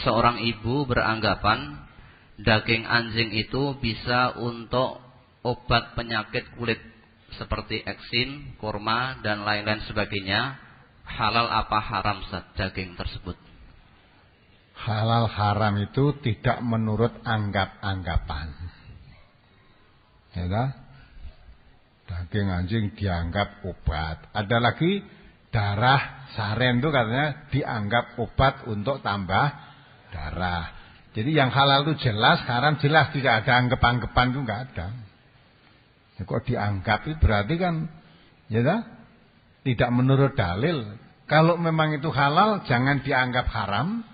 seorang ibu beranggapan daging anjing itu bisa untuk obat penyakit kulit seperti eksim, kurma, dan lain-lain sebagainya. Halal apa haram daging tersebut? Halal haram itu tidak menurut anggap-anggapan. Ya kan? Daging anjing dianggap obat. Ada lagi darah saren itu katanya dianggap obat untuk tambah darah. Jadi yang halal itu jelas, haram jelas, tidak ada anggap-anggapan itu enggak ada. Ya, kok dianggap itu berarti kan ya kan? Tidak menurut dalil. Kalau memang itu halal jangan dianggap haram.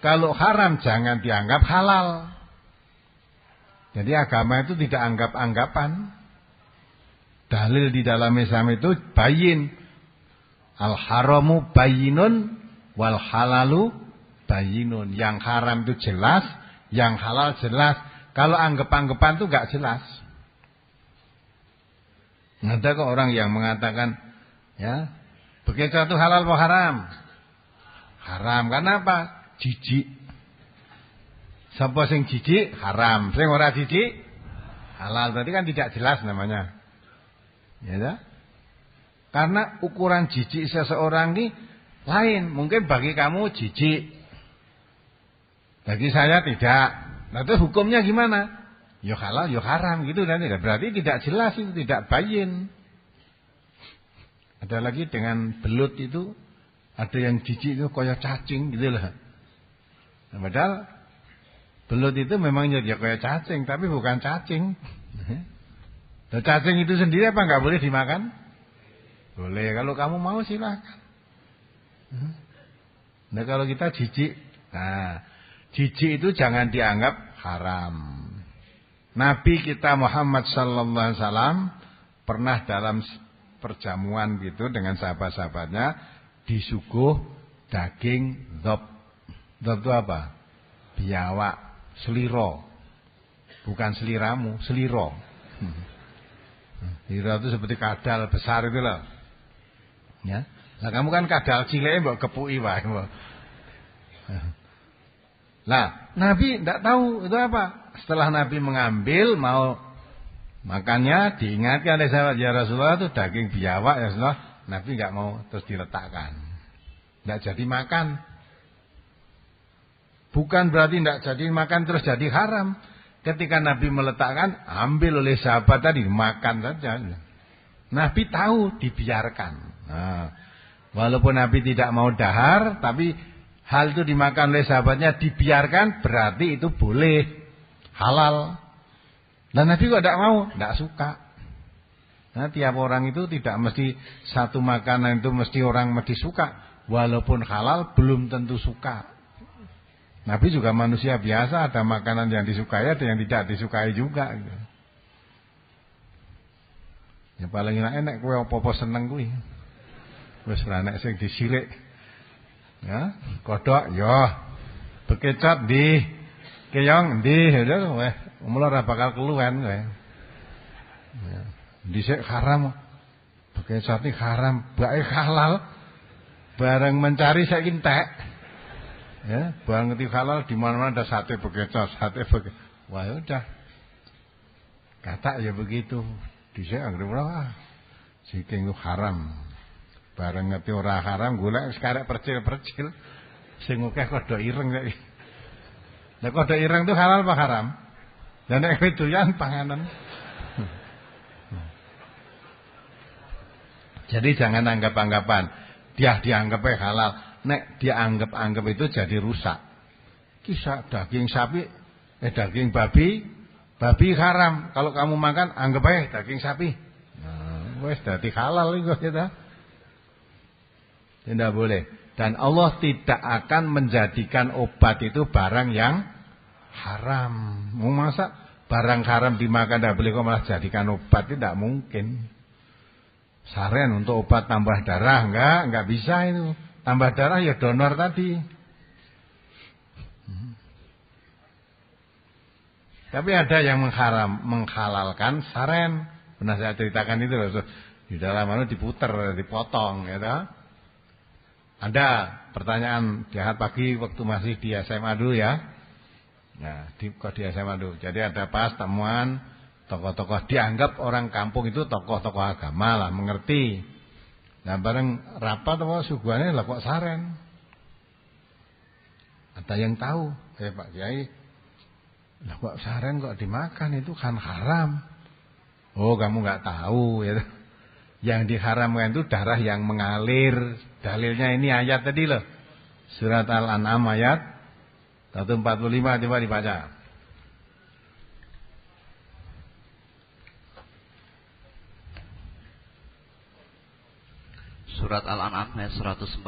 Kalau haram jangan dianggap halal. Jadi agama itu tidak anggap-anggapan. Dalil di dalam Islam itu bayin. Al-haramu bayinun wal halalu bayinun. Yang haram itu jelas, yang halal jelas. Kalau anggap-anggapan itu enggak jelas. Ada kok orang yang mengatakan ya, bekecot itu halal atau haram? Haram. Karena apa? Jijik. Sapa sing jijik haram, sing ora jijik halal. Berarti kan tidak jelas namanya. Ya dah? Karena ukuran jijik seseorang ini lain. Mungkin bagi kamu jijik, bagi saya tidak. Nah itu hukumnya gimana? Ya halal, ya haram gitu nanti. Berarti tidak jelas itu, tidak bayin. Ada lagi dengan belut itu, ada yang jijik itu kayak cacing gitu lah. Nah, padahal belut itu memang jadi kayak cacing, tapi bukan cacing. Nah, cacing itu sendiri apa nggak boleh dimakan? Boleh, kalau kamu mau silakan. Nah kalau kita jijik, nah jijik itu jangan dianggap haram. Nabi kita Muhammad sallallahu alaihi wasallam pernah dalam perjamuan gitu dengan sahabat-sahabatnya disuguh daging dhab. Dhab itu apa? Biawak, seliro. Bukan seliramu, seliro. Seliro itu seperti kadal besar itu loh. Ya. Nah kamu kan kadal cilik mbok kepuki wae. Nah, Nabi tidak tahu itu apa. Setelah Nabi mengambil mau makannya, diingatkan oleh sahabat, ya Rasulullah itu daging biawak ya Rasulullah. Nabi nggak mau, terus diletakkan. Tidak jadi makan. Bukan berarti tidak jadi makan terus jadi haram. Ketika Nabi meletakkan, ambil oleh sahabat tadi, makan saja. Nabi tahu dibiarkan. Nah, walaupun Nabi tidak mau dahar, tapi hal itu dimakan oleh sahabatnya, dibiarkan, berarti itu boleh, halal. Dan Nabi kok tidak mau, tidak suka. Nah, tiap orang itu tidak mesti satu makanan itu mesti orang mesti suka. Walaupun halal, belum tentu suka. Nabi juga manusia biasa, ada makanan yang disukai, ada yang tidak disukai juga. Ya paling enak kowe apa-apa seneng kuwi. Wis ora nek sing disilik. Ya, kodok ya. Bekecot di keong di ya weh, mula ora bakal keluwen kowe. Ya, dhisik haram. Bekecot iki haram, bae halal. Bareng mencari saiki entek. Ya, barang ngerti halal di mana-mana ada sate bekecot, sate bekecot. Wah, ya udah. Kata ya begitu. Dhisik anggere ora. Siking itu haram. Bareng ngerti ora haram golek wis karek percil-percil. Sing akeh kodok ireng saiki. Lah kodok ireng itu halal apa haram? Lah nek kowe doyan panganan. Jadi jangan anggap-anggapan. Dia dianggapnya halal. Nek dianggap-anggap itu jadi rusak. Kisah daging sapi, daging babi, babi haram. Kalau kamu makan, anggap aja daging sapi. Nah, wes dadi halal itu kita. Tidak boleh. Dan Allah tidak akan menjadikan obat itu barang yang haram. Mau masa barang haram dimakan tidak boleh kok malah jadikan obat, tidak mungkin. Saren untuk obat tambah darah enggak bisa itu. Tambah darah ya donor tadi. Tapi ada yang menghalalkan saren. Pernah saya ceritakan itu loh. Di dalam mana diputer, dipotong, ya toh. Ada pertanyaan di ahad pagi waktu masih di SMA dulu ya. Nah, di SMA dulu. Jadi ada pas temuan tokoh-tokoh dianggap orang kampung itu tokoh-tokoh agama lah, mengerti. Nah, bareng rapat apa suguhannya lah kok saren. Ada yang tahu, Pak Kiai, lah kok saren kok dimakan itu kan haram. Oh, kamu nggak tahu ya. Yang diharamkan itu darah yang mengalir. Dalilnya ini ayat tadi loh. Surat Al-An'am ayat 145, coba dibaca. Surat Al-An'am ayat 145.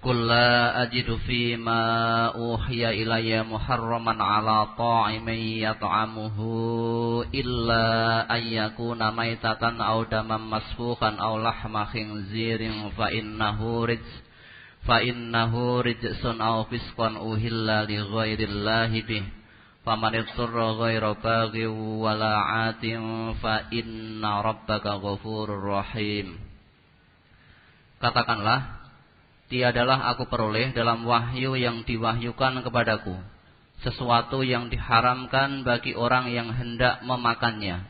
Qul la ajidu fi ma uhiya ilayya muharraman ala ta'imin yat'amuhu illa ayyakuna maitatan aw daman masfuhan aw lahma khinzirin fa innahu rijsun aw fisqan uhilla li ghairillahi bih faman ittara ghaira baghi wala 'atin fa inna rabbaka ghafurur rahim. Katakanlah, tiadalah aku peroleh dalam wahyu yang diwahyukan kepadaku sesuatu yang diharamkan bagi orang yang hendak memakannya,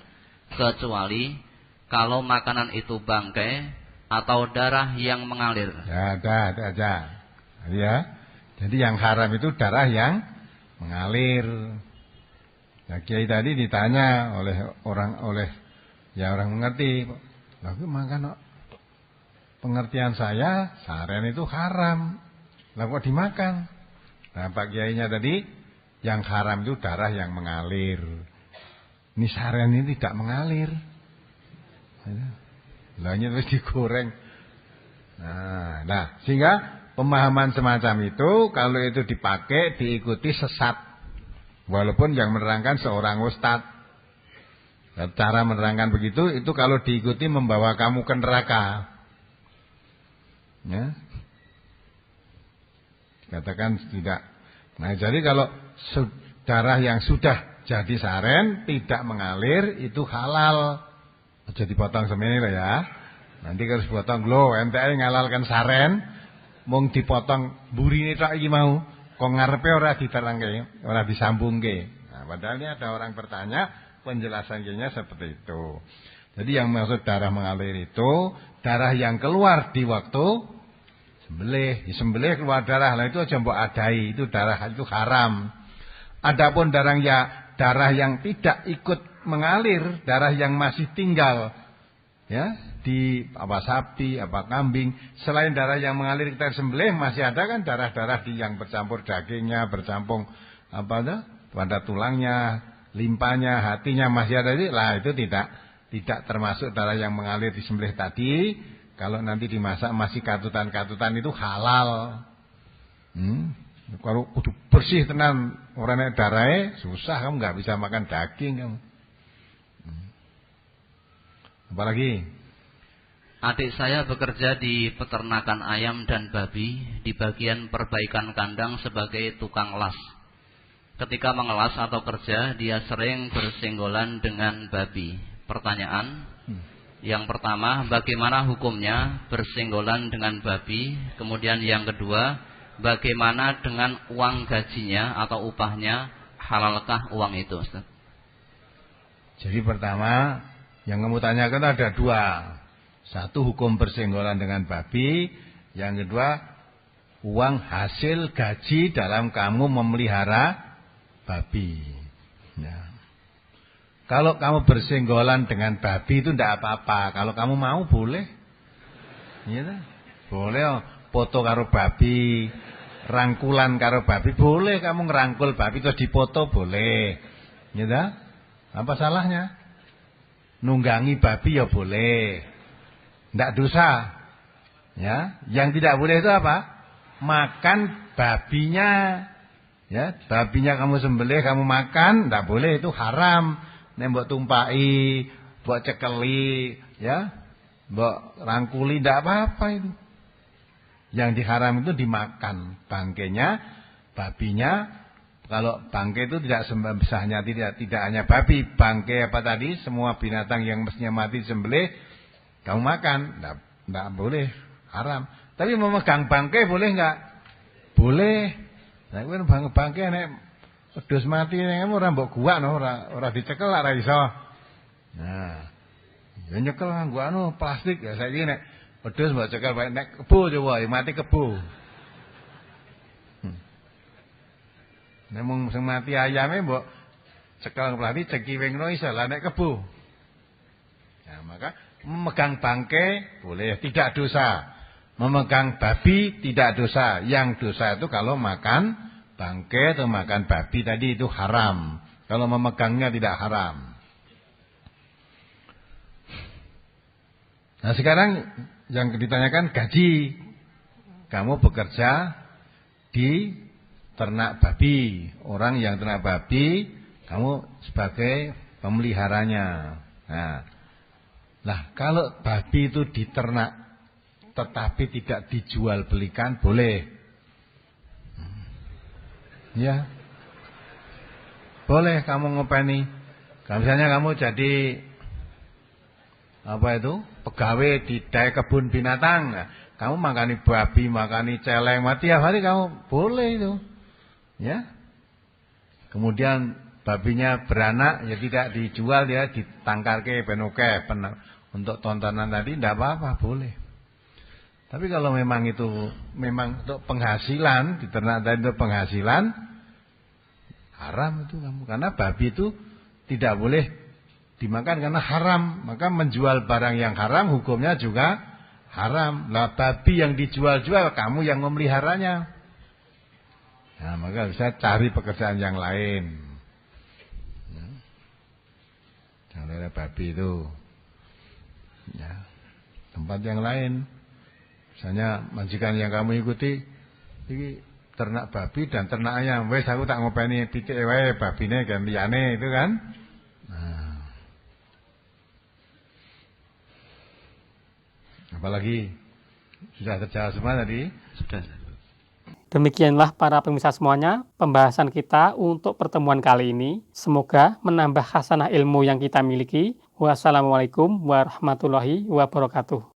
kecuali kalau makanan itu bangkai atau darah yang mengalir. Ya, ada. Ya. Jadi yang haram itu darah yang mengalir. Nah, Kiai tadi ditanya oleh orang mengerti. Lalu makan pengertian saya, saren itu haram. Lah kok dimakan? Nah, Pak Kiainya tadi, yang haram itu darah yang mengalir. Ini saren ini tidak mengalir. Lah ini terus digoreng. Nah, sehingga pemahaman semacam itu kalau itu dipakai diikuti sesat. Walaupun yang menerangkan seorang ustadz. Cara menerangkan begitu itu kalau diikuti membawa kamu ke neraka. Ya. Katakan tidak. Nah, jadi kalau darah yang sudah jadi saren tidak mengalir itu halal. Aja dipotong semene lho ya. Nanti harus potong lho, ente ngalalkan saren mung dipotong burine tok iki mau. Kok ngarepe ora diterangke, ora disambungke. Nah, padahal ini ada orang bertanya, penjelasannya seperti itu. Jadi yang maksud darah mengalir itu darah yang keluar di waktu sembelih keluar darah. Lah itu aja mbok adai, itu darah itu haram. Adapun darah yang tidak ikut mengalir, darah yang masih tinggal ya di sapi, kambing, selain darah yang mengalir kita sembelih masih ada kan darah-darah yang bercampur dagingnya, bercampur pada tulangnya, limpanya, hatinya masih ada. Lah itu tidak termasuk darah yang mengalir di sembelih tadi. Kalau nanti dimasak masih katutan-katutan itu halal. Kalau kudu bersih tenan ora nek darahe susah, kamu nggak bisa makan daging kamu. Apalagi? Adik saya bekerja di peternakan ayam dan babi di bagian perbaikan kandang sebagai tukang las. Ketika mengelas atau kerja, dia sering bersenggolan dengan babi. Pertanyaan, yang pertama, bagaimana hukumnya bersenggolan dengan babi? Kemudian yang kedua, bagaimana dengan uang gajinya atau upahnya? Halalkah uang itu, Ustaz? Jadi pertama, yang kamu tanyakan ada dua. Satu, hukum bersenggolan dengan babi. Yang kedua, uang hasil gaji dalam kamu memelihara babi. Ya. Kalau kamu bersenggolan dengan babi itu tidak apa-apa. Kalau kamu mau boleh. Ya, boleh foto karo babi, rangkulan karo babi, boleh kamu ngerangkul babi terus dipoto boleh. Ya, apa salahnya? Nunggangi babi ya boleh. Tidak dosa. Ya, yang tidak boleh itu apa? Makan babinya. Ya, babinya kamu sembelih, kamu makan, tidak boleh, itu haram. Nembok tumpai, buat cekeli, ya, buat rangkuli, tidak apa-apa itu. Yang diharam itu dimakan bangkainya, babinya. Kalau bangkai itu tidak sembelihnya tidak hanya babi, bangkai apa tadi, semua binatang yang mestinya mati disembelih, kamu makan. Nah, Enggak boleh, haram. Tapi memegang bangkai boleh enggak? Boleh. Nah, kuwi bangkai nek wedhus mati nek ora mbok guak no, ora dicekel ora iso. Nah, ya nyekel nganggo plastik ya saiki nek wedhus mbok cekel bae nek kebo coba ya mati kebo. Nek mung sing mati ayame mbok cekel plastik cekiwingno iso lah nek kebo. Nah, maka memegang bangkai boleh, tidak dosa. Memegang babi tidak dosa. Yang dosa itu kalau makan bangkai atau makan babi tadi itu haram. Kalau memegangnya tidak haram. Nah sekarang yang ditanyakan gaji. Kamu bekerja di ternak babi. Orang yang ternak babi, kamu sebagai pemeliharanya. Nah, kalau babi itu diternak tetapi tidak dijual belikan boleh. Ya. Boleh kamu ngopeni. Misalnya kamu jadi apa itu? Pegawai di daya kebun binatang. Nah, kamu makani babi, makani celeng, mati tiap hari kamu boleh itu. Ya. Kemudian babinya beranak ya tidak dijual, ya ditangkarke penuke untuk tontonan tadi tidak apa-apa, boleh. Tapi kalau memang itu memang untuk penghasilan, diternak tadi untuk penghasilan, haram itu kamu. Karena babi itu tidak boleh dimakan karena haram. Maka menjual barang yang haram hukumnya juga haram. Lah babi yang dijual-jual kamu yang memeliharanya. Nah, maka bisa cari pekerjaan yang lain. Jangan ada babi itu. Ya, tempat yang lain. Misalnya majikan yang kamu ikuti ini ternak babi dan ternak ayam. Wes aku tak ngopeni titik wae babine gantiane itu kan. Nah. Apalagi sudah terjawab semua tadi? Sudah. Demikianlah para pemirsa semuanya pembahasan kita untuk pertemuan kali ini. Semoga menambah khasanah ilmu yang kita miliki. Wassalamualaikum warahmatullahi wabarakatuh.